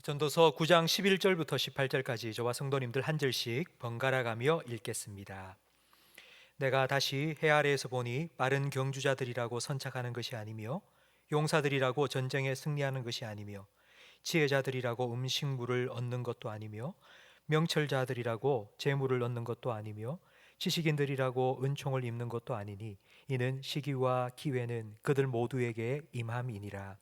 전도서 9장 11절부터 18절까지 저와 성도님들 한 절씩 번갈아 가며 읽겠습니다. 내가 다시 해 아래에서 보니 빠른 경주자들이라고 선착하는 것이 아니며 용사들이라고 전쟁에 승리하는 것이 아니며 지혜자들이라고 음식물을 얻는 것도 아니며 명철자들이라고 재물을 얻는 것도 아니며 지식인들이라고 은총을 입는 것도 아니니 이는 시기와 기회는 그들 모두에게 임함이니라.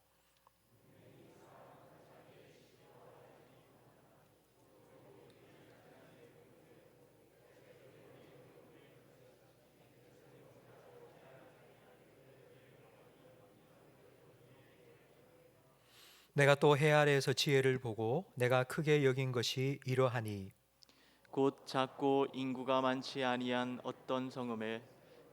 내가 또 해 아래에서 지혜를 보고 내가 크게 여긴 것이 이러하니 곧 작고 인구가 많지 아니한 어떤 성읍에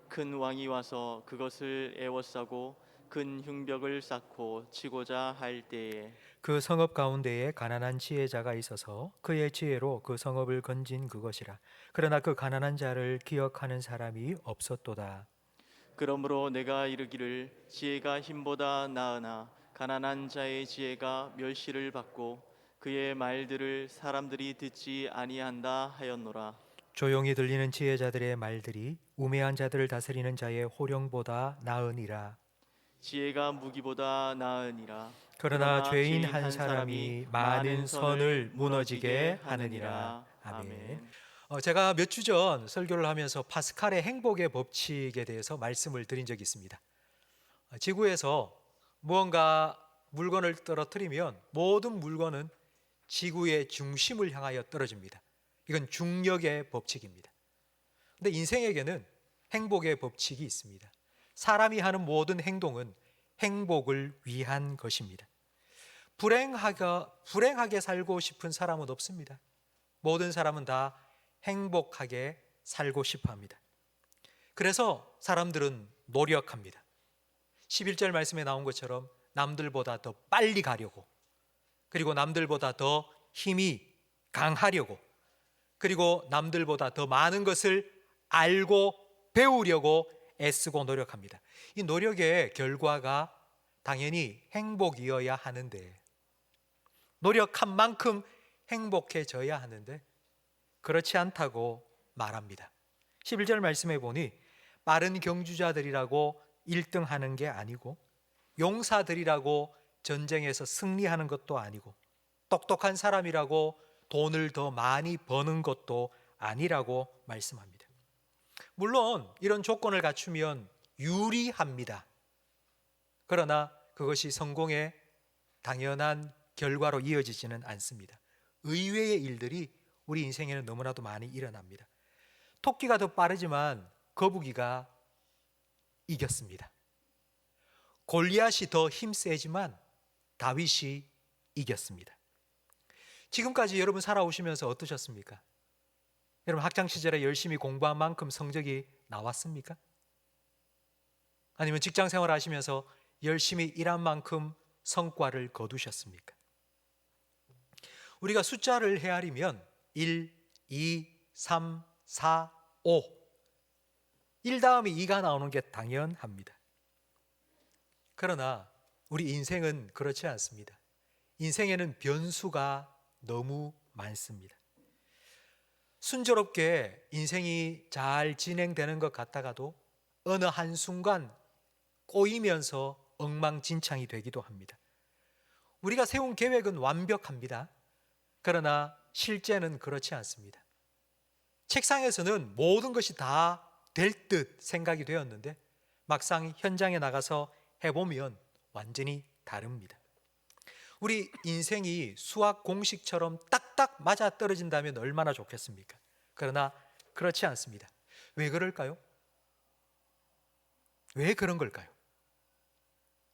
큰 왕이 와서 그것을 에워싸고 큰 흉벽을 쌓고 치고자 할 때에 그 성읍 가운데에 가난한 지혜자가 있어서 그의 지혜로 그 성읍을 건진 그것이라. 그러나 그 가난한 자를 기억하는 사람이 없었도다. 그러므로 내가 이르기를 지혜가 힘보다 나으나 가난한 자의 지혜가 멸시를 받고 그의 말들을 사람들이 듣지 아니한다 하였노라. 조용히 들리는 지혜자들의 말들이 우매한 자들을 다스리는 자의 호령보다 나으니라. 지혜가 무기보다 나으니라. 그러나 죄인 한 사람이 많은 선을 무너지게 하느니라. 아멘. 아멘. 제가 몇 주 전 설교를 하면서 파스칼의 행복의 법칙에 대해서 말씀을 드린 적이 있습니다. 지구에서 무언가 물건을 떨어뜨리면 모든 물건은 지구의 중심을 향하여 떨어집니다. 이건 중력의 법칙입니다. 근데 인생에게는 행복의 법칙이 있습니다. 사람이 하는 모든 행동은 행복을 위한 것입니다. 불행하게 살고 싶은 사람은 없습니다. 모든 사람은 다 행복하게 살고 싶어 합니다. 그래서 사람들은 노력합니다. 11절 말씀에 나온 것처럼 남들보다 더 빨리 가려고, 그리고 남들보다 더 힘이 강하려고, 그리고 남들보다 더 많은 것을 알고 배우려고 애쓰고 노력합니다. 이 노력의 결과가 당연히 행복이어야 하는데, 노력한 만큼 행복해져야 하는데 그렇지 않다고 말합니다. 11절 말씀해 보니 빠른 경주자들이라고 1등하는 게 아니고 용사들이라고 전쟁에서 승리하는 것도 아니고 똑똑한 사람이라고 돈을 더 많이 버는 것도 아니라고 말씀합니다. 물론 이런 조건을 갖추면 유리합니다. 그러나 그것이 성공의 당연한 결과로 이어지지는 않습니다. 의외의 일들이 우리 인생에는 너무나도 많이 일어납니다. 토끼가 더 빠르지만 거북이가 이겼습니다. 골리앗이 더 힘세지만 다윗이 이겼습니다. 지금까지 여러분 살아오시면서 어떠셨습니까? 여러분 학창 시절에 열심히 공부한 만큼 성적이 나왔습니까? 아니면 직장 생활 하시면서 열심히 일한 만큼 성과를 거두셨습니까? 우리가 숫자를 헤아리면 1, 2, 3, 4, 5 1 다음에 2가 나오는 게 당연합니다. 그러나 우리 인생은 그렇지 않습니다. 인생에는 변수가 너무 많습니다. 순조롭게 인생이 잘 진행되는 것 같다가도 어느 한순간 꼬이면서 엉망진창이 되기도 합니다. 우리가 세운 계획은 완벽합니다. 그러나 실제는 그렇지 않습니다. 책상에서는 모든 것이 다 될 듯 생각이 되었는데 막상 현장에 나가서 해보면 완전히 다릅니다. 우리 인생이 수학 공식처럼 딱딱 맞아 떨어진다면 얼마나 좋겠습니까? 그러나 그렇지 않습니다. 왜 그럴까요? 왜 그런 걸까요?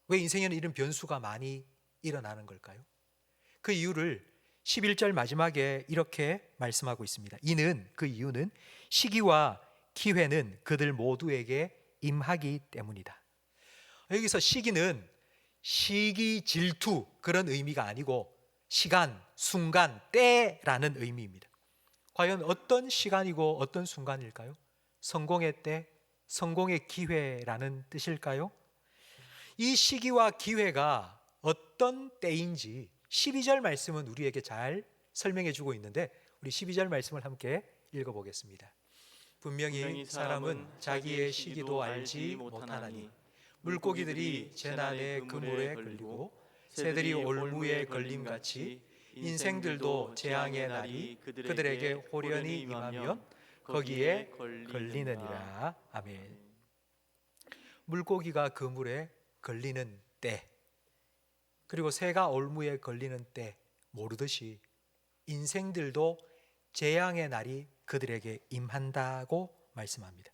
왜 인생에는 이런 변수가 많이 일어나는 걸까요? 그 이유를 11절 마지막에 이렇게 말씀하고 있습니다. 그 이유는 시기와 기회는 그들 모두에게 임하기 때문이다. 여기서 시기는 시기 질투 그런 의미가 아니고 시간, 순간, 때라는 의미입니다. 과연 어떤 시간이고 어떤 순간일까요? 성공의 때, 성공의 기회라는 뜻일까요? 이 시기와 기회가 어떤 때인지 12절 말씀은 우리에게 잘 설명해 주고 있는데 우리 12절 말씀을 함께 읽어보겠습니다. 분명히 사람은 자기의 시기도 알지 못하나니 물고기들이 재난의 그물에 걸리고 새들이 올무에 걸림같이 인생들도 재앙의 날이 그들에게 호련히 임하면 거기에 걸리느니라. 아멘. 물고기가 그물에 걸리는 때, 그리고 새가 올무에 걸리는 때 모르듯이 인생들도 재앙의 날이 그들에게 임한다고 말씀합니다.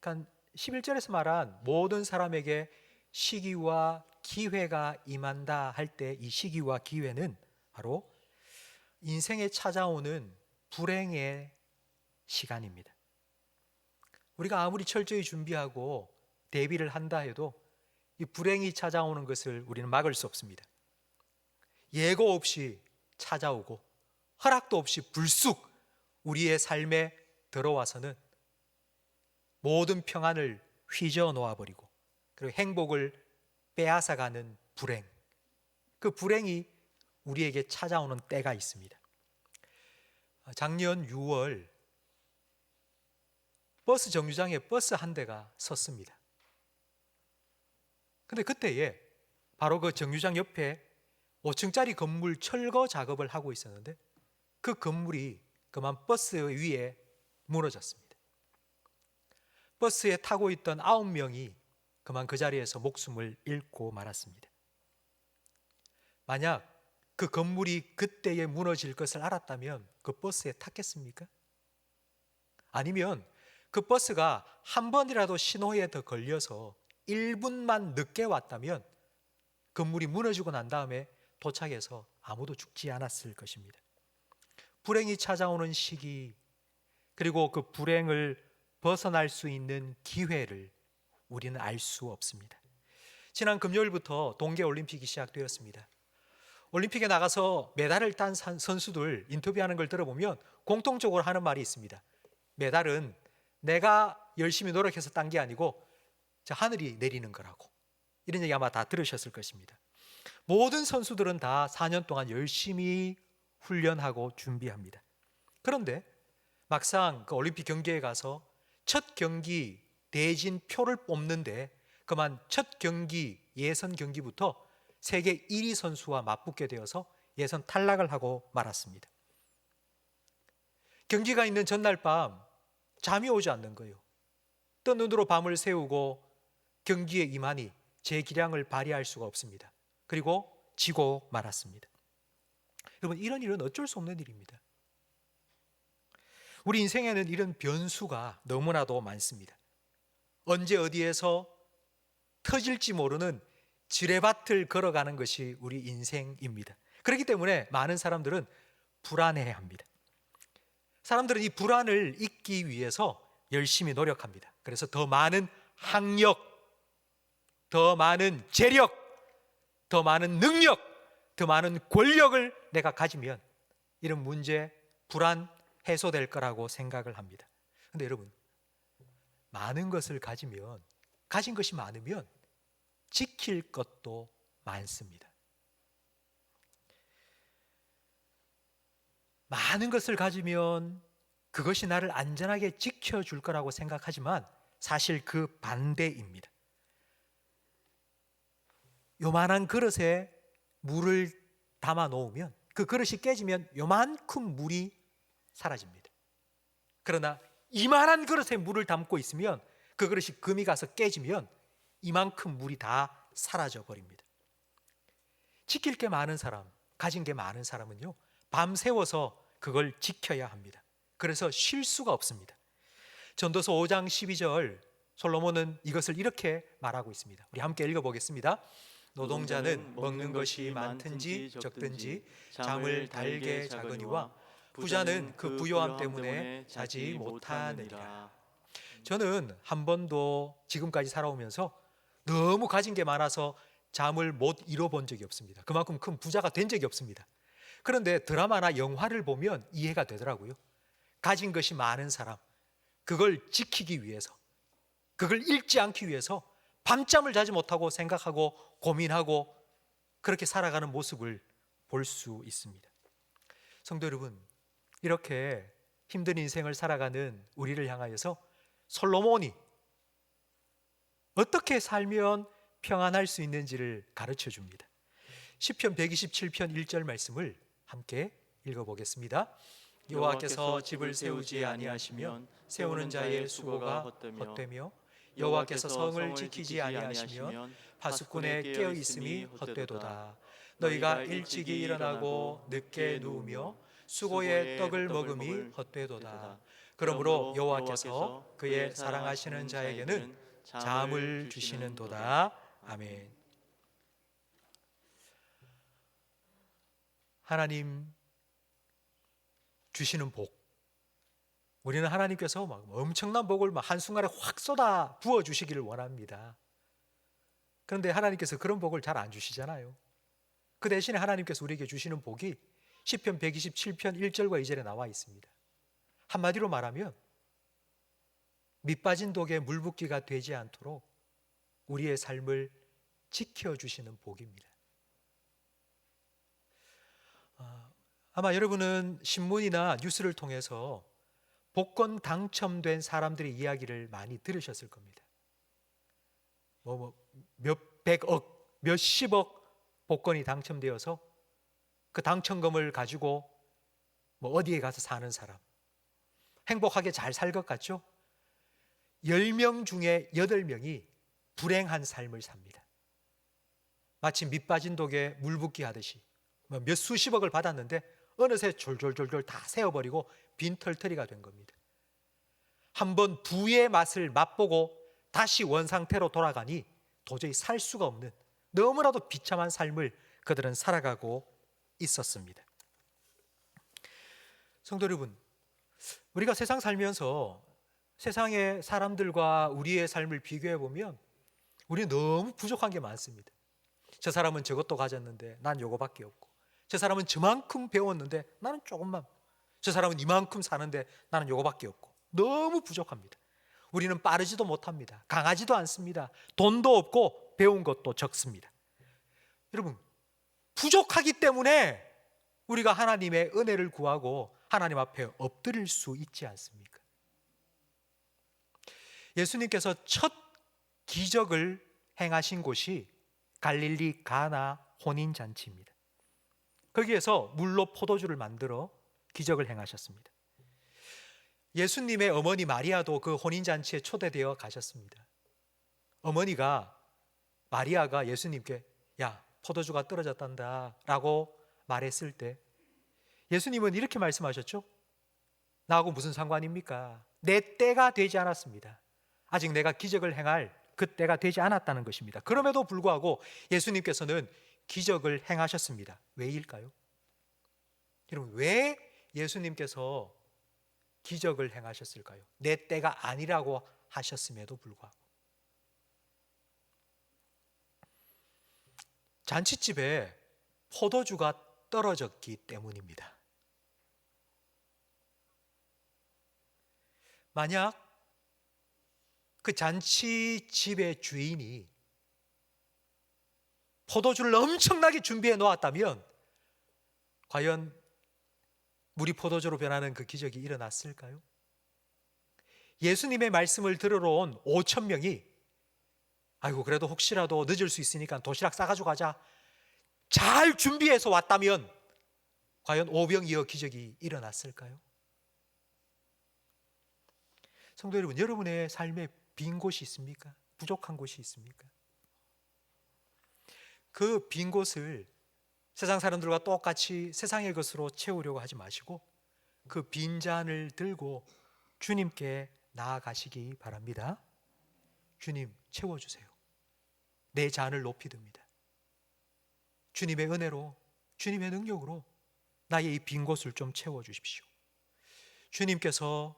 그러니까 11절에서 말한 모든 사람에게 시기와 기회가 임한다 할 때 이 시기와 기회는 바로 인생에 찾아오는 불행의 시간입니다. 우리가 아무리 철저히 준비하고 대비를 한다 해도 이 불행이 찾아오는 것을 우리는 막을 수 없습니다. 예고 없이 찾아오고 허락도 없이 불쑥 우리의 삶에 들어와서는 모든 평안을 휘저어 놓아버리고 그리고 행복을 빼앗아가는 불행, 그 불행이 우리에게 찾아오는 때가 있습니다. 작년 6월 버스 정류장에 버스 한 대가 섰습니다. 근데 그때에 바로 그 정류장 옆에 5층짜리 건물 철거 작업을 하고 있었는데 그 건물이 그만 버스 위에 무너졌습니다. 버스에 타고 있던 9명이 그만 그 자리에서 목숨을 잃고 말았습니다. 만약 그 건물이 그때에 무너질 것을 알았다면 그 버스에 탔겠습니까? 아니면 그 버스가 한 번이라도 신호에 더 걸려서 1분만 늦게 왔다면 건물이 무너지고 난 다음에 도착해서 아무도 죽지 않았을 것입니다. 불행이 찾아오는 시기, 그리고 그 불행을 벗어날 수 있는 기회를 우리는 알 수 없습니다. 지난 금요일부터 동계올림픽이 시작되었습니다. 올림픽에 나가서 메달을 딴 선수들 인터뷰하는 걸 들어보면 공통적으로 하는 말이 있습니다. 메달은 내가 열심히 노력해서 딴 게 아니고 하늘이 내리는 거라고. 이런 얘기 아마 다 들으셨을 것입니다. 모든 선수들은 다 4년 동안 열심히 훈련하고 준비합니다. 그런데 막상 그 올림픽 경기에 가서 첫 경기 대진표를 뽑는데 그만 첫 경기 예선 경기부터 세계 1위 선수와 맞붙게 되어서 예선 탈락을 하고 말았습니다. 경기가 있는 전날 밤 잠이 오지 않는 거예요. 뜬 눈으로 밤을 새우고 경기에 임하니 제 기량을 발휘할 수가 없습니다. 그리고 지고 말았습니다. 여러분, 이런 일은 어쩔 수 없는 일입니다. 우리 인생에는 이런 변수가 너무나도 많습니다. 언제 어디에서 터질지 모르는 지뢰밭을 걸어가는 것이 우리 인생입니다. 그렇기 때문에 많은 사람들은 불안해합니다. 사람들은 이 불안을 잊기 위해서 열심히 노력합니다. 그래서 더 많은 학력, 더 많은 재력, 더 많은 능력, 더 많은 권력을 내가 가지면 이런 문제, 불안 해소될 거라고 생각을 합니다. 그런데 여러분, 많은 것을 가지면, 가진 것이 많으면 지킬 것도 많습니다. 많은 것을 가지면 그것이 나를 안전하게 지켜줄 거라고 생각하지만 사실 그 반대입니다. 요만한 그릇에 물을 담아 놓으면 그 그릇이 깨지면 요만큼 물이 사라집니다. 그러나 이만한 그릇에 물을 담고 있으면 그 그릇이 금이 가서 깨지면 이만큼 물이 다 사라져 버립니다. 지킬 게 많은 사람, 가진 게 많은 사람은요, 밤새워서 그걸 지켜야 합니다. 그래서 쉴 수가 없습니다. 전도서 5장 12절 솔로몬은 이것을 이렇게 말하고 있습니다. 우리 함께 읽어보겠습니다. 노동자는 먹는 것이 많든지 적든지 잠을 달게 자거니와 부자는 그 부요함 때문에 자지 못하느니라. 저는 한 번도 지금까지 살아오면서 너무 가진 게 많아서 잠을 못 이뤄본 적이 없습니다. 그만큼 큰 부자가 된 적이 없습니다. 그런데 드라마나 영화를 보면 이해가 되더라고요. 가진 것이 많은 사람, 그걸 지키기 위해서, 그걸 잃지 않기 위해서 밤잠을 자지 못하고 생각하고 고민하고 그렇게 살아가는 모습을 볼 수 있습니다. 성도 여러분, 이렇게 힘든 인생을 살아가는 우리를 향하여서 솔로몬이 어떻게 살면 평안할 수 있는지를 가르쳐 줍니다. 시편 127편 1절 말씀을 함께 읽어보겠습니다. 여호와께서 집을 세우지 아니하시면 세우는 자의 수고가 헛되며 여호와께서 성을 지키지 아니하시면 파수꾼의 깨어 있음이 헛되도다. 너희가 일찍이 일어나고 늦게 누우며 수고의 떡을 먹음이 헛되도다. 그러므로 여호와께서 그의 사랑하시는 자에게는 잠을 주시는도다. 아멘. 하나님 주시는 복, 우리는 하나님께서 막 엄청난 복을 막 한순간에 확 쏟아 부어 주시기를 원합니다. 그런데 하나님께서 그런 복을 잘 안 주시잖아요. 그 대신에 하나님께서 우리에게 주시는 복이 시편 127편 1절과 2절에 나와 있습니다. 한마디로 말하면 밑빠진 독에 물 붓기가 되지 않도록 우리의 삶을 지켜주시는 복입니다. 아마 여러분은 신문이나 뉴스를 통해서 복권 당첨된 사람들의 이야기를 많이 들으셨을 겁니다. 몇백억, 몇십억 복권이 당첨되어서 그 당첨금을 가지고 어디에 가서 사는 사람, 행복하게 잘 살 것 같죠? 10명 중에 8명이 불행한 삶을 삽니다. 마치 밑빠진 독에 물 붓기 하듯이 몇 수십억을 받았는데 어느새 졸졸졸졸 다 세어버리고 빈털터리가 된 겁니다. 한번 부의 맛을 맛보고 다시 원상태로 돌아가니 도저히 살 수가 없는 너무나도 비참한 삶을 그들은 살아가고 있었습니다. 성도 여러분, 우리가 세상 살면서 세상의 사람들과 우리의 삶을 비교해 보면 우리는 너무 부족한 게 많습니다. 저 사람은 저것도 가졌는데 난 요거밖에 없고, 저 사람은 저만큼 배웠는데 나는 조금만, 저 사람은 이만큼 사는데 나는 요거밖에 없고, 너무 부족합니다. 우리는 빠르지도 못합니다. 강하지도 않습니다. 돈도 없고 배운 것도 적습니다. 여러분, 부족하기 때문에 우리가 하나님의 은혜를 구하고 하나님 앞에 엎드릴 수 있지 않습니까? 예수님께서 첫 기적을 행하신 곳이 갈릴리 가나 혼인잔치입니다. 거기에서 물로 포도주를 만들어 기적을 행하셨습니다. 예수님의 어머니 마리아도 그 혼인잔치에 초대되어 가셨습니다. 어머니가, 마리아가 예수님께 야, 포도주가 떨어졌단다 라고 말했을 때 예수님은 이렇게 말씀하셨죠. 나하고 무슨 상관입니까? 내 때가 되지 않았습니다. 아직 내가 기적을 행할 그 때가 되지 않았다는 것입니다. 그럼에도 불구하고 예수님께서는 기적을 행하셨습니다. 왜일까요? 여러분, 왜 예수님께서 기적을 행하셨을까요? 내 때가 아니라고 하셨음에도 불구하고. 잔치집에 포도주가 떨어졌기 때문입니다. 만약 그 잔치집의 주인이 포도주를 엄청나게 준비해 놓았다면 과연 물이 포도주로 변하는 그 기적이 일어났을까요? 예수님의 말씀을 들으러 온 5천 명이 아이고 그래도 혹시라도 늦을 수 있으니까 도시락 싸가지고 가자, 잘 준비해서 왔다면 과연 오병이어 기적이 일어났을까요? 성도 여러분, 여러분의 삶에 빈 곳이 있습니까? 부족한 곳이 있습니까? 그 빈 곳을 세상 사람들과 똑같이 세상의 것으로 채우려고 하지 마시고 그 빈 잔을 들고 주님께 나아가시기 바랍니다. 주님, 채워주세요. 내 잔을 높이 듭니다. 주님의 은혜로, 주님의 능력으로 나의 이 빈 곳을 좀 채워주십시오. 주님께서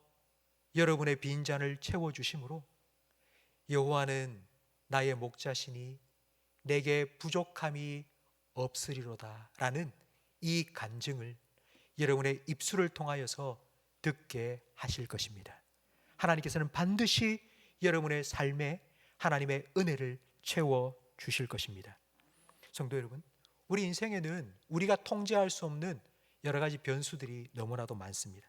여러분의 빈 잔을 채워주심으로 여호와는 나의 목자시니 내게 부족함이 없으리로다 라는 이 간증을 여러분의 입술을 통하여서 듣게 하실 것입니다. 하나님께서는 반드시 여러분의 삶에 하나님의 은혜를 채워 주실 것입니다. 성도 여러분, 우리 인생에는 우리가 통제할 수 없는 여러 가지 변수들이 너무나도 많습니다.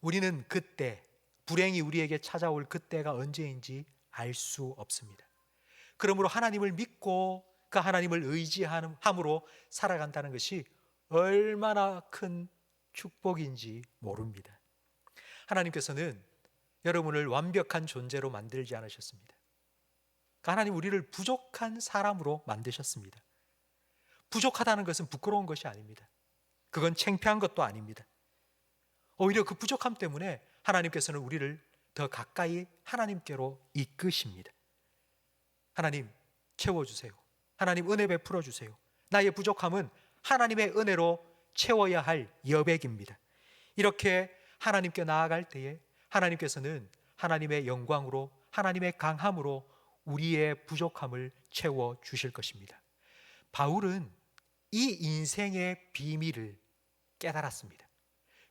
우리는 그때, 불행이 우리에게 찾아올 그때가 언제인지 알 수 없습니다. 그러므로 하나님을 믿고 그 하나님을 의지함으로 살아간다는 것이 얼마나 큰 축복인지 모릅니다. 하나님께서는 여러분을 완벽한 존재로 만들지 않으셨습니다. 하나님 우리를 부족한 사람으로 만드셨습니다. 부족하다는 것은 부끄러운 것이 아닙니다. 그건 창피한 것도 아닙니다. 오히려 그 부족함 때문에 하나님께서는 우리를 더 가까이 하나님께로 이끄십니다. 하나님 채워주세요. 하나님 은혜 베풀어 주세요. 나의 부족함은 하나님의 은혜로 채워야 할 여백입니다. 이렇게 하나님께 나아갈 때에 하나님께서는 하나님의 영광으로, 하나님의 강함으로 우리의 부족함을 채워 주실 것입니다. 바울은 이 인생의 비밀을 깨달았습니다.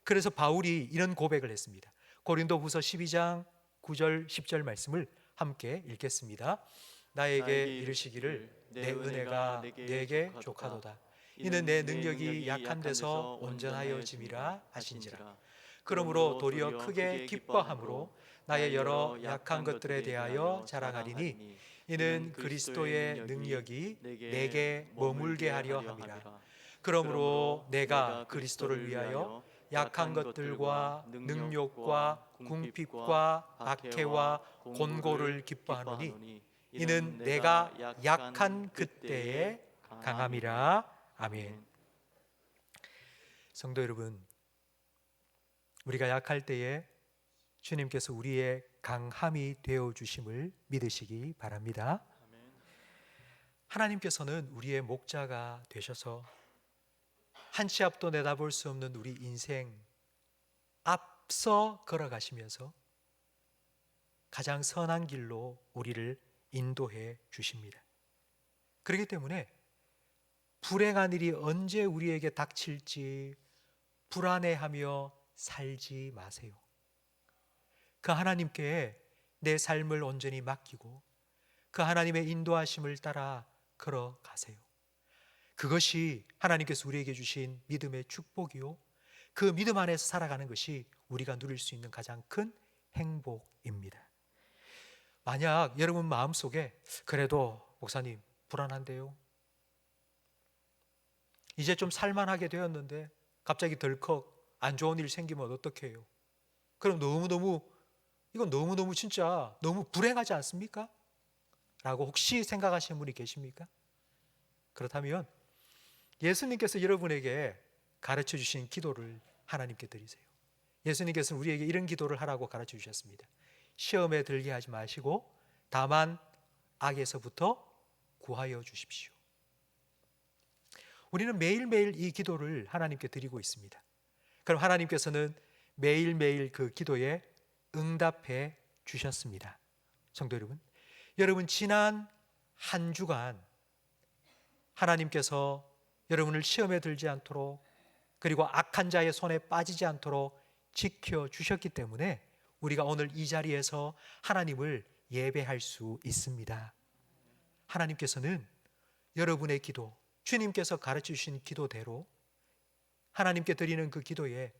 그래서 바울이 이런 고백을 했습니다. 고린도후서 12장 9절 10절 말씀을 함께 읽겠습니다. 나에게 이르시기를 내 은혜가 내게 족하도다. 이는 내 능력이 약한 데서 온전하여짐이라 하신지라. 그러므로 도리어 크게 기뻐함으로 나의 여러 약한 것들에 대하여 자랑하리니 이는 그리스도의 능력이 내게 머물게 하려 함이라. 그러므로 내가 그리스도를 위하여 약한 것들과 능욕과 궁핍과 박해와 곤고를 기뻐하노니 이는 내가 약한 그때에 강함이라. 아멘. 성도 여러분, 우리가 약할 때에 주님께서 우리의 강함이 되어 주심을 믿으시기 바랍니다. 하나님께서는 우리의 목자가 되셔서 한 치 앞도 내다볼 수 없는 우리 인생 앞서 걸어가시면서 가장 선한 길로 우리를 인도해 주십니다. 그렇기 때문에 불행한 일이 언제 우리에게 닥칠지 불안해하며 살지 마세요. 그 하나님께 내 삶을 온전히 맡기고 그 하나님의 인도하심을 따라 걸어가세요. 그것이 하나님께서 우리에게 주신 믿음의 축복이요, 그 믿음 안에서 살아가는 것이 우리가 누릴 수 있는 가장 큰 행복입니다. 만약 여러분 마음속에 그래도 목사님 불안한데요, 이제 좀 살만하게 되었는데 갑자기 덜컥 안 좋은 일 생기면 어떻게 해요? 그럼 이건 너무너무 진짜 너무 불행하지 않습니까? 라고 혹시 생각하시는 분이 계십니까? 그렇다면 예수님께서 여러분에게 가르쳐 주신 기도를 하나님께 드리세요. 예수님께서는 우리에게 이런 기도를 하라고 가르쳐 주셨습니다. 시험에 들게 하지 마시고 다만 악에서부터 구하여 주십시오. 우리는 매일매일 이 기도를 하나님께 드리고 있습니다. 그럼 하나님께서는 매일매일 그 기도에 응답해 주셨습니다. 성도 여러분, 여러분 지난 한 주간 하나님께서 여러분을 시험에 들지 않도록, 그리고 악한 자의 손에 빠지지 않도록 지켜주셨기 때문에 우리가 오늘 이 자리에서 하나님을 예배할 수 있습니다. 하나님께서는 여러분의 기도, 주님께서 가르쳐 주신 기도대로 하나님께 드리는 그 기도에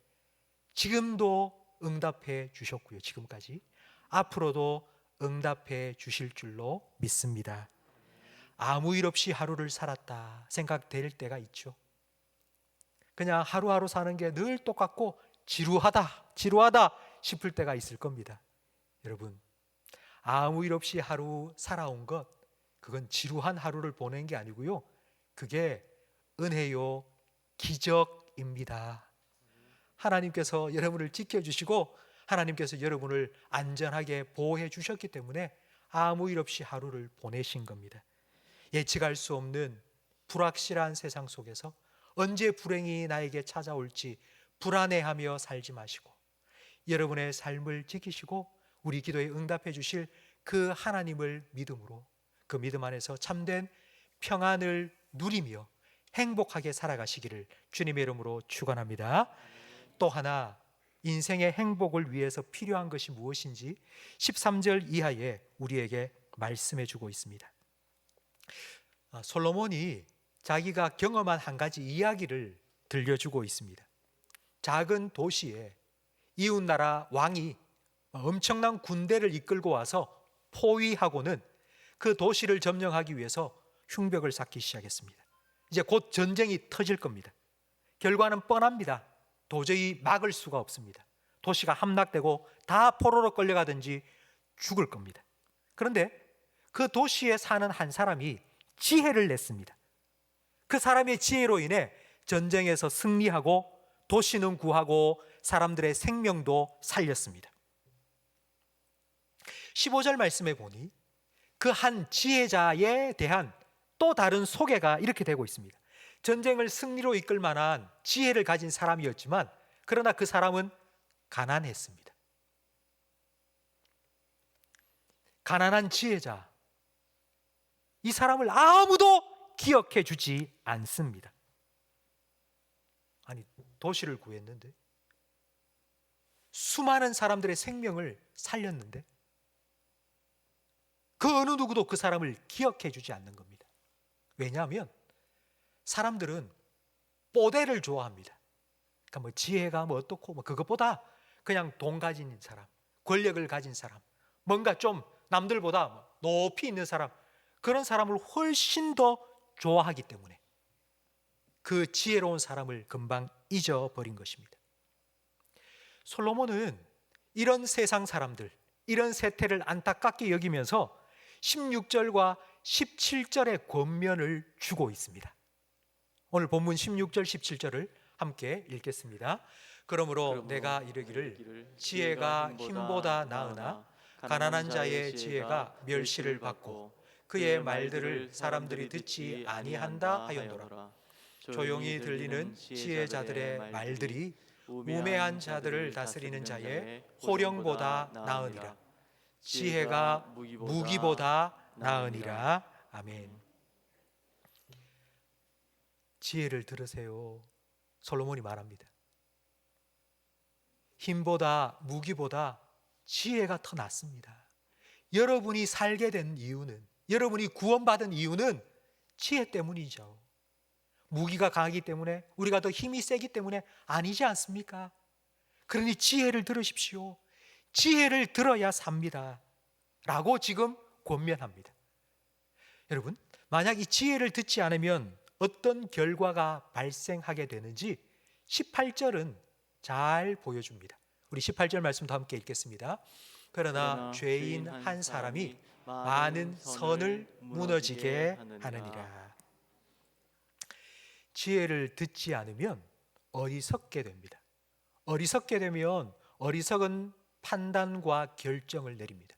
지금도 응답해 주셨고요, 지금까지 앞으로도 응답해 주실 줄로 믿습니다. 아무 일 없이 하루를 살았다 생각될 때가 있죠. 그냥 하루하루 사는 게 늘 똑같고 지루하다 싶을 때가 있을 겁니다. 여러분, 아무 일 없이 하루 살아온 것, 그건 지루한 하루를 보낸 게 아니고요, 그게 은혜요 기적입니다. 하나님께서 여러분을 지켜주시고 하나님께서 여러분을 안전하게 보호해 주셨기 때문에 아무 일 없이 하루를 보내신 겁니다. 예측할 수 없는 불확실한 세상 속에서 언제 불행이 나에게 찾아올지 불안해하며 살지 마시고 여러분의 삶을 지키시고 우리 기도에 응답해 주실 그 하나님을 믿음으로, 그 믿음 안에서 참된 평안을 누리며 행복하게 살아가시기를 주님의 이름으로 축원합니다. 또 하나, 인생의 행복을 위해서 필요한 것이 무엇인지 13절 이하에 우리에게 말씀해 주고 있습니다. 솔로몬이 자기가 경험한 한 가지 이야기를 들려주고 있습니다. 작은 도시에 이웃나라 왕이 엄청난 군대를 이끌고 와서 포위하고는 그 도시를 점령하기 위해서 흉벽을 쌓기 시작했습니다. 이제 곧 전쟁이 터질 겁니다. 결과는 뻔합니다. 도저히 막을 수가 없습니다. 도시가 함락되고 다 포로로 끌려가든지 죽을 겁니다. 그런데 그 도시에 사는 한 사람이 지혜를 냈습니다. 그 사람의 지혜로 인해 전쟁에서 승리하고 도시는 구하고 사람들의 생명도 살렸습니다. 15절 말씀에 보니 그 한 지혜자에 대한 또 다른 소개가 이렇게 되고 있습니다. 전쟁을 승리로 이끌 만한 지혜를 가진 사람이었지만 그러나 그 사람은 가난했습니다. 가난한 지혜자, 이 사람을 아무도 기억해 주지 않습니다. 아니, 도시를 구했는데, 수많은 사람들의 생명을 살렸는데 그 어느 누구도 그 사람을 기억해 주지 않는 겁니다. 왜냐하면 사람들은 뽀대를 좋아합니다. 그러니까 뭐 지혜가 뭐 어떻고 뭐 그것보다 그냥 돈 가진 사람, 권력을 가진 사람, 뭔가 좀 남들보다 높이 있는 사람, 그런 사람을 훨씬 더 좋아하기 때문에 그 지혜로운 사람을 금방 잊어버린 것입니다. 솔로몬은 이런 세상 사람들, 이런 세태를 안타깝게 여기면서 16절과 17절의 권면을 주고 있습니다. 오늘 본문 16절 17절을 함께 읽겠습니다. 그러므로 내가 이르기를 지혜가 힘보다 나으나 가난한 자의 지혜가 멸시를 받고 그의 말들을 사람들이 듣지 아니한다 하였노라. 조용히 들리는 지혜자들의 말들이 우매한 자들을 다스리는 자의 호령보다 나으니라. 지혜가 무기보다 나으니라. 아멘. 지혜를 들으세요. 솔로몬이 말합니다. 힘보다 무기보다 지혜가 더 낫습니다. 여러분이 살게 된 이유는, 여러분이 구원받은 이유는 지혜 때문이죠. 무기가 강하기 때문에, 우리가 더 힘이 세기 때문에 아니지 않습니까? 그러니 지혜를 들으십시오. 지혜를 들어야 삽니다 라고 지금 권면합니다. 여러분, 만약 이 지혜를 듣지 않으면 어떤 결과가 발생하게 되는지 18절은 잘 보여줍니다. 우리 18절 말씀도 함께 읽겠습니다. 그러나 죄인 한 사람이 많은 선을 무너지게 하느니라. 지혜를 듣지 않으면 어리석게 됩니다. 어리석게 되면 어리석은 판단과 결정을 내립니다.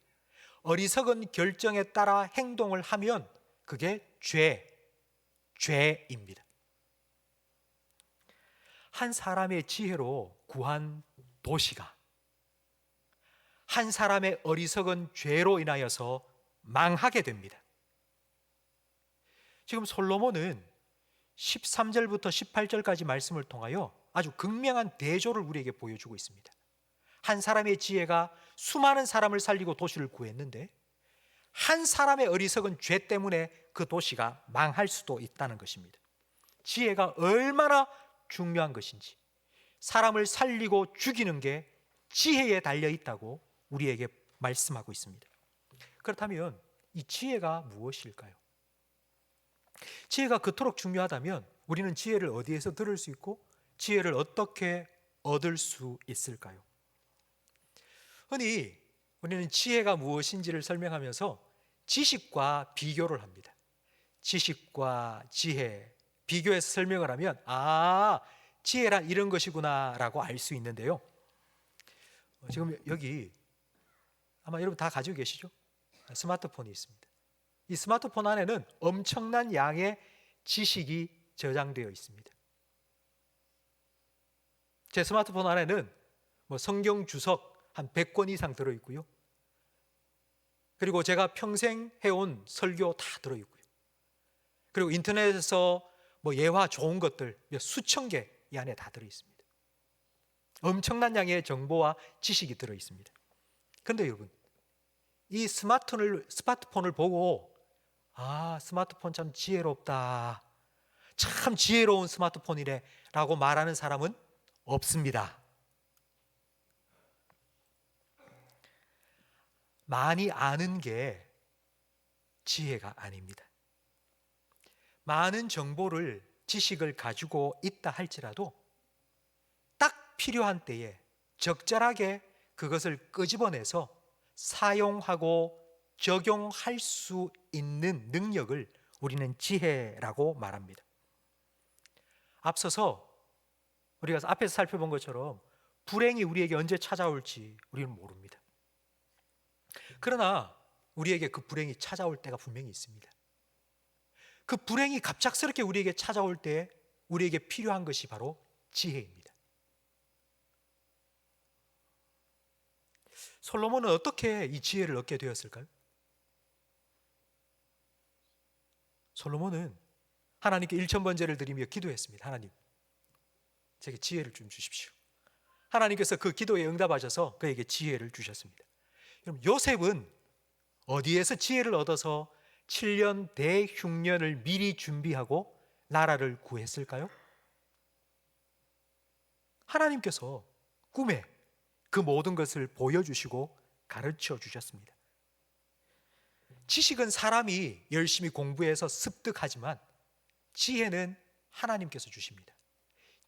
어리석은 결정에 따라 행동을 하면 그게 죄입니다. 한 사람의 지혜로 구한 도시가 한 사람의 어리석은 죄로 인하여서 망하게 됩니다. 지금 솔로몬은 13절부터 18절까지 말씀을 통하여 아주 극명한 대조를 우리에게 보여주고 있습니다. 한 사람의 지혜가 수많은 사람을 살리고 도시를 구했는데 한 사람의 어리석은 죄 때문에 그 도시가 망할 수도 있다는 것입니다. 지혜가 얼마나 중요한 것인지, 사람을 살리고 죽이는 게 지혜에 달려 있다고 우리에게 말씀하고 있습니다. 그렇다면 이 지혜가 무엇일까요? 지혜가 그토록 중요하다면 우리는 지혜를 어디에서 들을 수 있고 지혜를 어떻게 얻을 수 있을까요? 흔히 우리는 지혜가 무엇인지를 설명하면서 지식과 비교를 합니다. 지식과 지혜, 비교해서 설명을 하면 지혜란 이런 것이구나 라고 알 수 있는데요. 지금 여기 아마 여러분 다 가지고 계시죠? 스마트폰이 있습니다. 이 스마트폰 안에는 엄청난 양의 지식이 저장되어 있습니다. 제 스마트폰 안에는 성경 주석 한 100권 이상 들어있고요. 그리고 제가 평생 해온 설교 다 들어있고요. 그리고 인터넷에서 예화 좋은 것들 수천 개 이 안에 다 들어있습니다. 엄청난 양의 정보와 지식이 들어있습니다. 그런데 여러분, 이 스마트폰을 보고 스마트폰 참 지혜롭다 참 지혜로운 스마트폰이네 라고 말하는 사람은 없습니다. 많이 아는 게 지혜가 아닙니다. 많은 정보를, 지식을 가지고 있다 할지라도 딱 필요한 때에 적절하게 그것을 끄집어내서 사용하고 적용할 수 있는 능력을 우리는 지혜라고 말합니다. 앞서서 우리가 앞에서 살펴본 것처럼 불행이 우리에게 언제 찾아올지 우리는 모릅니다. 그러나 우리에게 그 불행이 찾아올 때가 분명히 있습니다. 그 불행이 갑작스럽게 우리에게 찾아올 때 우리에게 필요한 것이 바로 지혜입니다. 솔로몬은 어떻게 이 지혜를 얻게 되었을까요? 솔로몬은 하나님께 일천번제를 드리며 기도했습니다. 하나님, 제게 지혜를 좀 주십시오. 하나님께서 그 기도에 응답하셔서 그에게 지혜를 주셨습니다. 그럼 요셉은 어디에서 지혜를 얻어서 7년 대흉년을 미리 준비하고 나라를 구했을까요? 하나님께서 꿈에 그 모든 것을 보여주시고 가르쳐 주셨습니다. 지식은 사람이 열심히 공부해서 습득하지만 지혜는 하나님께서 주십니다.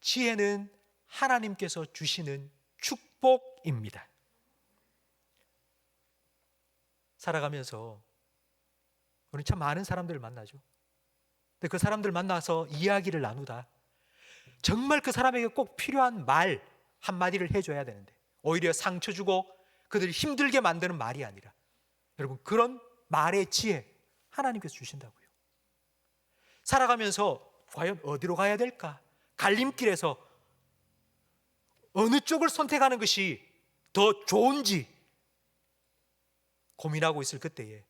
지혜는 하나님께서 주시는 축복입니다. 살아가면서 우리는 참 많은 사람들을 만나죠. 근데 그 사람들 만나서 이야기를 나누다 정말 그 사람에게 꼭 필요한 말 한마디를 해줘야 되는데 오히려 상처 주고 그들을 힘들게 만드는 말이 아니라, 여러분, 그런 말의 지혜 하나님께서 주신다고요. 살아가면서 과연 어디로 가야 될까? 갈림길에서 어느 쪽을 선택하는 것이 더 좋은지 고민하고 있을 그때에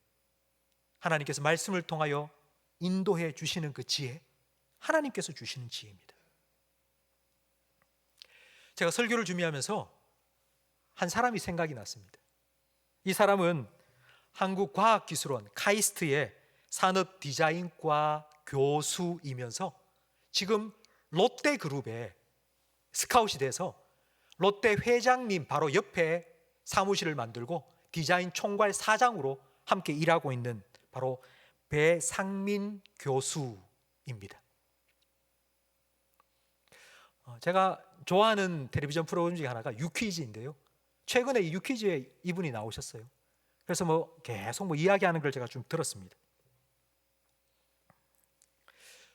하나님께서 말씀을 통하여 인도해 주시는 그 지혜, 하나님께서 주시는 지혜입니다. 제가 설교를 준비하면서 한 사람이 생각이 났습니다. 이 사람은 한국과학기술원 카이스트의 산업디자인과 교수이면서 지금 롯데그룹에 스카웃이 돼서 롯데 회장님 바로 옆에 사무실을 만들고 디자인 총괄 사장으로 함께 일하고 있는 바로 배상민 교수입니다. 제가 좋아하는 텔레비전 프로그램 중에 하나가 유퀴즈인데요. 최근에 이 유퀴즈에 이분이 나오셨어요. 그래서 계속 이야기하는 걸 제가 좀 들었습니다.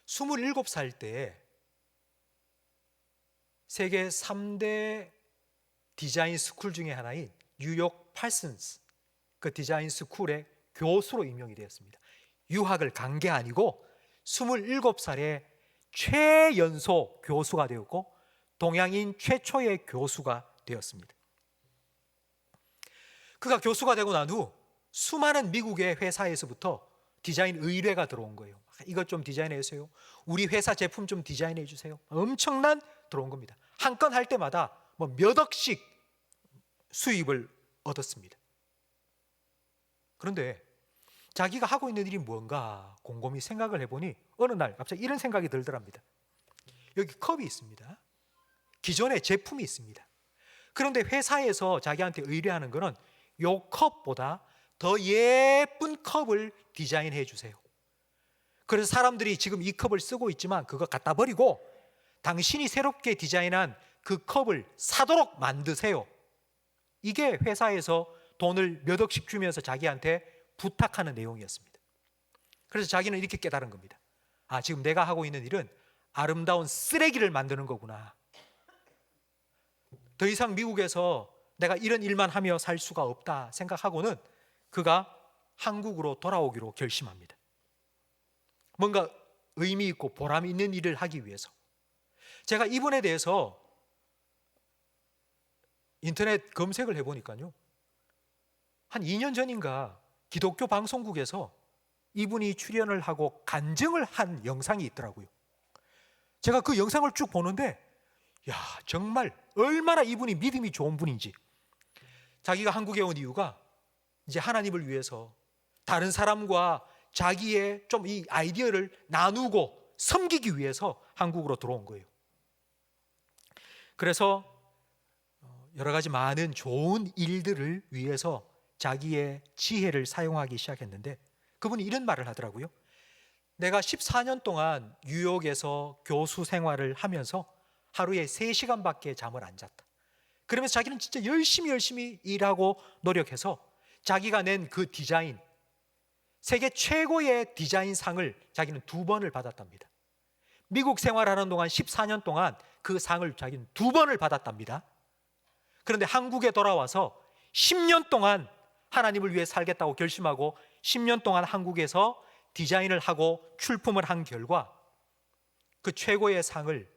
27살 때 세계 3대 디자인 스쿨 중에 하나인 뉴욕 팔슨스 그 디자인 스쿨의 교수로 임명이 되었습니다. 유학을 간 게 아니고 27살에 최연소 교수가 되었고 동양인 최초의 교수가 되었습니다. 그가 교수가 되고 난 후 수많은 미국의 회사에서부터 디자인 의뢰가 들어온 거예요. 이것 좀 디자인해 주세요. 우리 회사 제품 좀 디자인해 주세요. 엄청난 들어온 겁니다. 한 건 할 때마다 몇 억씩 수입을 얻었습니다. 그런데 자기가 하고 있는 일이 뭔가 곰곰이 생각을 해보니 어느 날 갑자기 이런 생각이 들더랍니다. 여기 컵이 있습니다. 기존의 제품이 있습니다. 그런데 회사에서 자기한테 의뢰하는 거는 이 컵보다 더 예쁜 컵을 디자인해 주세요. 그래서 사람들이 지금 이 컵을 쓰고 있지만 그거 갖다 버리고 당신이 새롭게 디자인한 그 컵을 사도록 만드세요. 이게 회사에서 돈을 몇 억씩 주면서 자기한테 부탁하는 내용이었습니다. 그래서 자기는 이렇게 깨달은 겁니다. 지금 내가 하고 있는 일은 아름다운 쓰레기를 만드는 거구나. 더 이상 미국에서 내가 이런 일만 하며 살 수가 없다 생각하고는 그가 한국으로 돌아오기로 결심합니다. 뭔가 의미 있고 보람 있는 일을 하기 위해서. 제가 이분에 대해서 인터넷 검색을 해보니까요, 한 2년 전인가 기독교 방송국에서 이분이 출연을 하고 간증을 한 영상이 있더라고요. 제가 그 영상을 쭉 보는데 정말 얼마나 이분이 믿음이 좋은 분인지. 자기가 한국에 온 이유가 이제 하나님을 위해서 다른 사람과 자기의 좀 이 아이디어를 나누고 섬기기 위해서 한국으로 들어온 거예요. 그래서 여러 가지 많은 좋은 일들을 위해서 자기의 지혜를 사용하기 시작했는데 그분이 이런 말을 하더라고요. 내가 14년 동안 뉴욕에서 교수 생활을 하면서 하루에 3시간밖에 잠을 안 잤다. 그러면서 자기는 진짜 열심히 일하고 노력해서 자기가 낸 그 디자인, 세계 최고의 디자인 상을 자기는 2번을 받았답니다. 미국 생활하는 동안 14년 동안 그 상을 자기는 2번을 받았답니다. 그런데 한국에 돌아와서 10년 동안 하나님을 위해 살겠다고 결심하고 10년 동안 한국에서 디자인을 하고 출품을 한 결과 그 최고의 상을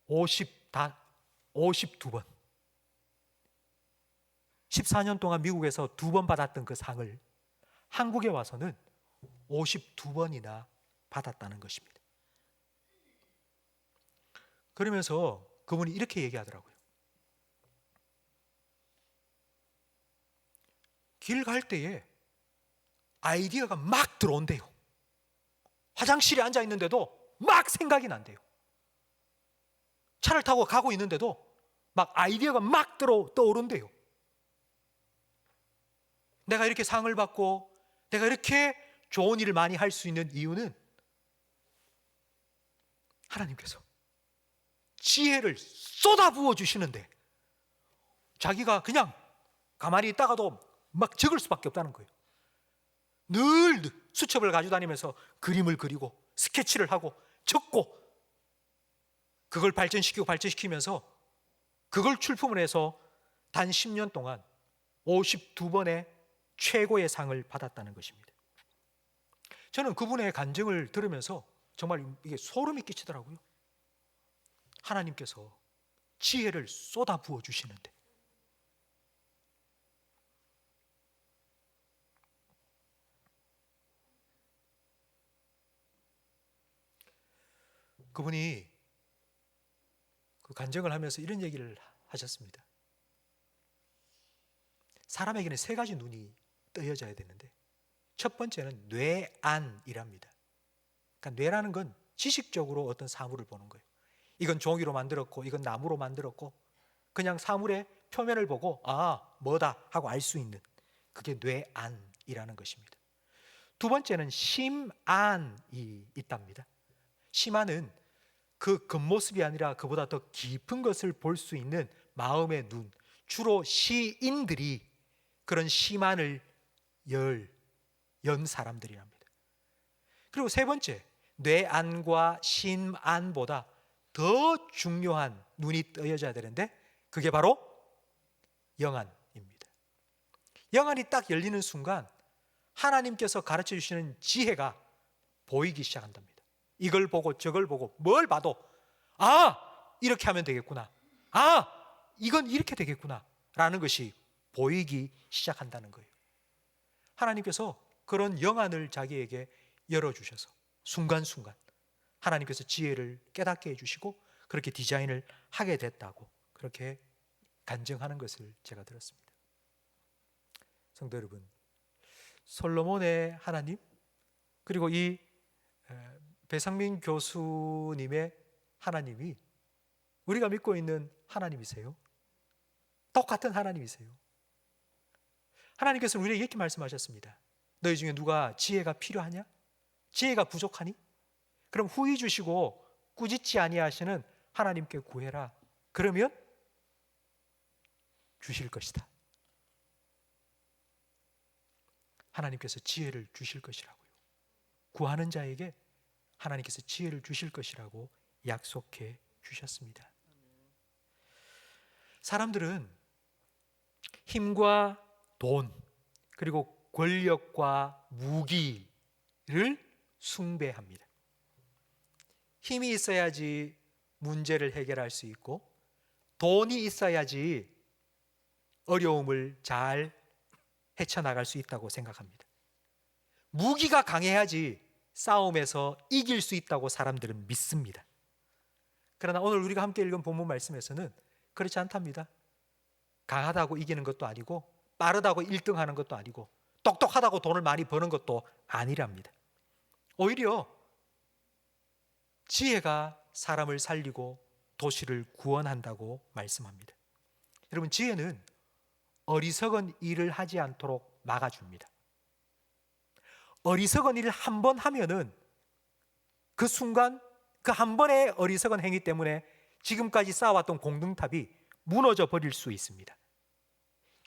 52번 14년 동안 미국에서 2번 받았던 그 상을 한국에 와서는 52번이나 받았다는 것입니다. 그러면서 그분이 이렇게 얘기하더라고요. 길 갈 때에 아이디어가 막 들어온대요. 화장실에 앉아 있는데도 막 생각이 난대요. 차를 타고 가고 있는데도 막 아이디어가 막 떠오른대요. 내가 이렇게 상을 받고 내가 이렇게 좋은 일을 많이 할 수 있는 이유는 하나님께서 지혜를 쏟아부어 주시는데 자기가 그냥 가만히 있다가도 막 적을 수밖에 없다는 거예요. 늘 수첩을 가지고 다니면서 그림을 그리고 스케치를 하고 적고 그걸 발전시키면서 그걸 출품을 해서 단 10년 동안 52번의 최고의 상을 받았다는 것입니다. 저는 그분의 간증을 들으면서 정말 이게 소름이 끼치더라고요. 하나님께서 지혜를 쏟아부어 주시는데 그분이 그 간증을 하면서 이런 얘기를 하셨습니다. 사람에게는 3가지 눈이 떠여져야 되는데 첫 번째는 뇌안이랍니다. 그러니까 뇌라는 건 지식적으로 어떤 사물을 보는 거예요. 이건 종이로 만들었고 이건 나무로 만들었고 그냥 사물의 표면을 보고 뭐다 하고 알 수 있는 그게 뇌안이라는 것입니다. 두 번째는 심안이 있답니다. 심안은 그 겉모습이 아니라 그보다 더 깊은 것을 볼 수 있는 마음의 눈, 주로 시인들이 그런 심안을 연 사람들이랍니다. 그리고 세 번째, 뇌안과 심안보다 더 중요한 눈이 떠여져야 되는데 그게 바로 영안입니다. 영안이 딱 열리는 순간 하나님께서 가르쳐 주시는 지혜가 보이기 시작한답니다. 이걸 보고 저걸 보고 뭘 봐도 이렇게 하면 되겠구나. 이건 이렇게 되겠구나 라는 것이 보이기 시작한다는 거예요. 하나님께서 그런 영안을 자기에게 열어주셔서 순간순간 하나님께서 지혜를 깨닫게 해주시고 그렇게 디자인을 하게 됐다고 그렇게 간증하는 것을 제가 들었습니다. 성도 여러분, 솔로몬의 하나님 그리고 이 배상민 교수님의 하나님이 우리가 믿고 있는 하나님이세요. 똑같은 하나님이세요. 하나님께서는 우리에게 이렇게 말씀하셨습니다. 너희 중에 누가 지혜가 필요하냐? 지혜가 부족하니? 그럼 후히 주시고 꾸짖지 아니하시는 하나님께 구해라. 그러면 주실 것이다. 하나님께서 지혜를 주실 것이라고요. 구하는 자에게 하나님께서 지혜를 주실 것이라고 약속해 주셨습니다. 사람들은 힘과 돈 그리고 권력과 무기를 숭배합니다. 힘이 있어야지 문제를 해결할 수 있고 돈이 있어야지 어려움을 잘 헤쳐나갈 수 있다고 생각합니다. 무기가 강해야지 싸움에서 이길 수 있다고 사람들은 믿습니다. 그러나 오늘 우리가 함께 읽은 본문 말씀에서는 그렇지 않답니다. 강하다고 이기는 것도 아니고 빠르다고 1등하는 것도 아니고 똑똑하다고 돈을 많이 버는 것도 아니랍니다. 오히려 지혜가 사람을 살리고 도시를 구원한다고 말씀합니다. 여러분, 지혜는 어리석은 일을 하지 않도록 막아줍니다. 어리석은 일을 한 번 하면은 그 순간 그 한 번의 어리석은 행위 때문에 지금까지 쌓아왔던 공동탑이 무너져 버릴 수 있습니다.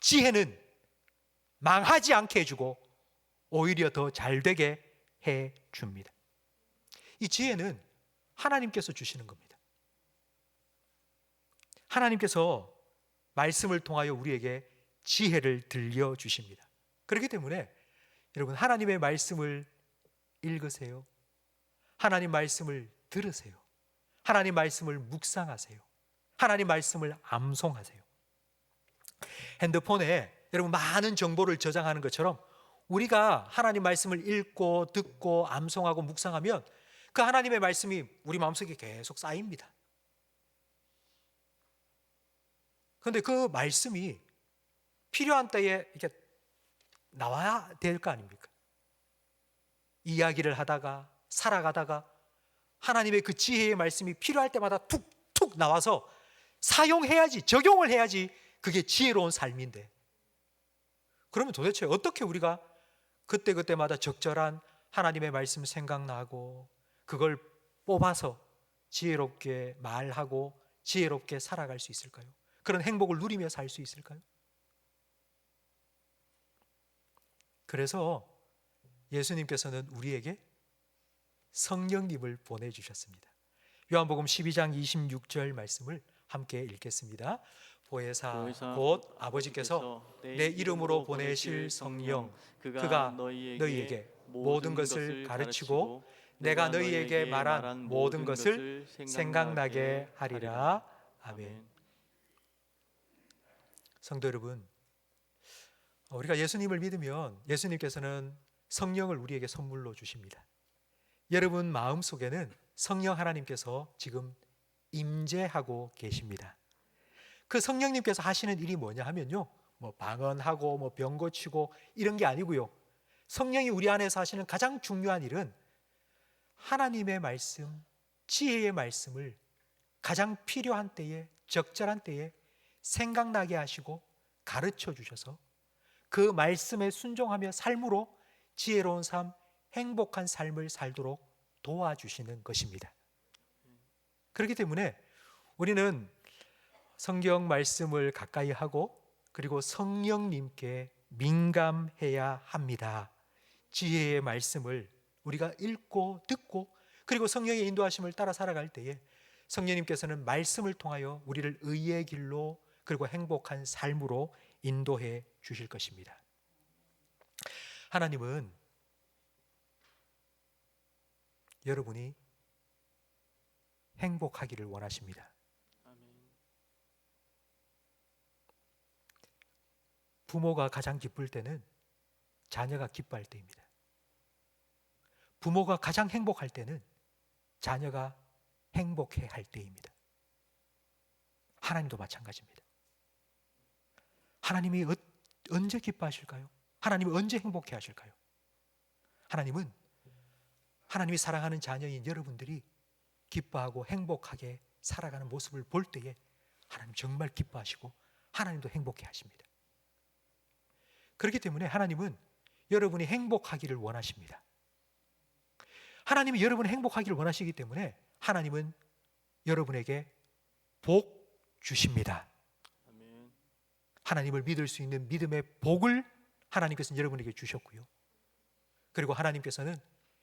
지혜는 망하지 않게 해주고 오히려 더 잘되게 해줍니다. 이 지혜는 하나님께서 주시는 겁니다. 하나님께서 말씀을 통하여 우리에게 지혜를 들려주십니다. 그렇기 때문에 여러분, 하나님의 말씀을 읽으세요. 하나님 말씀을 들으세요. 하나님 말씀을 묵상하세요. 하나님 말씀을 암송하세요. 핸드폰에 여러분 많은 정보를 저장하는 것처럼 우리가 하나님 말씀을 읽고 듣고 암송하고 묵상하면 그 하나님의 말씀이 우리 마음속에 계속 쌓입니다. 그런데 그 말씀이 필요한 때에 이렇게 나와야 될 거 아닙니까? 이야기를 하다가 살아가다가 하나님의 그 지혜의 말씀이 필요할 때마다 툭툭 나와서 사용해야지, 적용을 해야지 그게 지혜로운 삶인데, 그러면 도대체 어떻게 우리가 그때그때마다 적절한 하나님의 말씀 생각나고 그걸 뽑아서 지혜롭게 말하고 지혜롭게 살아갈 수 있을까요? 그런 행복을 누리며 살 수 있을까요? 그래서 예수님께서는 우리에게 성령님을 보내주셨습니다. 요한복음 12장 26절 말씀을 함께 읽겠습니다. 보혜사 곧 아버지께서 내 이름으로 보내실 성령, 그가 너희에게 모든 것을 가르치고 내가 너희에게 말한 모든 것을 생각나게 하리라. 아멘. 성도 여러분, 우리가 예수님을 믿으면 예수님께서는 성령을 우리에게 선물로 주십니다. 여러분 마음속에는 성령 하나님께서 지금 임재하고 계십니다. 그 성령님께서 하시는 일이 뭐냐 하면요, 뭐 방언하고 뭐 병 고치고 이런 게 아니고요. 성령이 우리 안에서 하시는 가장 중요한 일은 하나님의 말씀, 지혜의 말씀을 가장 필요한 때에, 적절한 때에 생각나게 하시고 가르쳐 주셔서 그 말씀에 순종하며 삶으로 지혜로운 삶, 행복한 삶을 살도록 도와주시는 것입니다. 그렇기 때문에 우리는 성경 말씀을 가까이 하고 그리고 성령님께 민감해야 합니다. 지혜의 말씀을 우리가 읽고 듣고 그리고 성령의 인도하심을 따라 살아갈 때에 성령님께서는 말씀을 통하여 우리를 의의 길로 그리고 행복한 삶으로 인도해 주실 것입니다. 하나님은 여러분이 행복하기를 원하십니다. 부모가 가장 기쁠 때는 자녀가 기뻐할 때입니다. 부모가 가장 행복할 때는 자녀가 행복해 할 때입니다. 하나님도 마찬가지입니다. 하나님이 언제 기뻐하실까요? 하나님이 언제 행복해 하실까요? 하나님은 하나님이 사랑하는 자녀인 여러분들이 기뻐하고 행복하게 살아가는 모습을 볼 때에 하나님 정말 기뻐하시고 하나님도 행복해 하십니다. 그렇기 때문에 하나님은 여러분이 행복하기를 원하십니다. 하나님이 여러분이 행복하기를 원하시기 때문에 하나님은 여러분에게 복 주십니다. 하나님을 믿을 수 있는 믿음의 복을 하나님께서는 여러분에게 주셨고요. 그리고 하나님께서는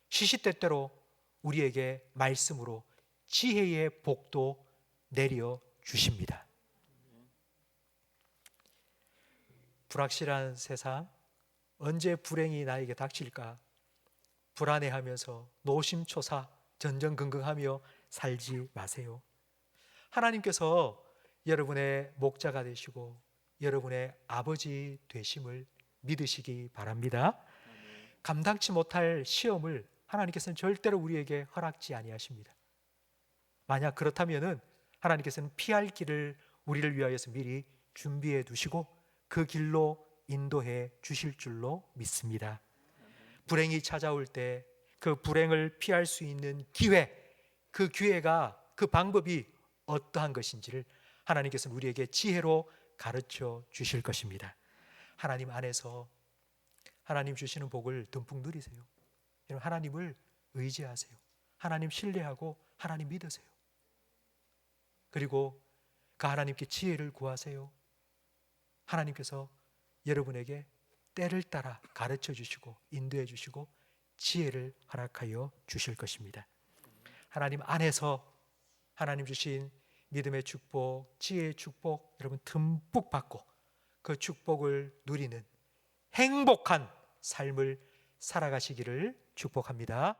시시때때로 우리에게 말씀으로 지혜의 복도 내려 주십니다. 불확실한 세상, 언제 불행이 나에게 닥칠까 불안해하면서 노심초사 전전긍긍하며 살지 마세요. 하나님께서 여러분의 목자가 되시고 여러분의 아버지 되심을 믿으시기 바랍니다. 감당치 못할 시험을 하나님께서는 절대로 우리에게 허락지 아니하십니다. 만약 그렇다면은 하나님께서는 피할 길을 우리를 위하여서 미리 준비해 두시고 그 길로 인도해 주실 줄로 믿습니다. 불행이 찾아올 때 그 불행을 피할 수 있는 기회, 그 기회가, 그 방법이 어떠한 것인지를 하나님께서는 우리에게 지혜로 가르쳐 주실 것입니다. 하나님 안에서 하나님 주시는 복을 듬뿍 누리세요. 여러분, 하나님을 의지하세요. 하나님 신뢰하고 하나님 믿으세요. 그리고 그 하나님께 지혜를 구하세요. 하나님께서 여러분에게 때를 따라 가르쳐 주시고 인도해 주시고 지혜를 허락하여 주실 것입니다. 하나님 안에서 하나님 주신 믿음의 축복, 지혜의 축복 여러분 듬뿍 받고 그 축복을 누리는 행복한 삶을 살아가시기를 축복합니다.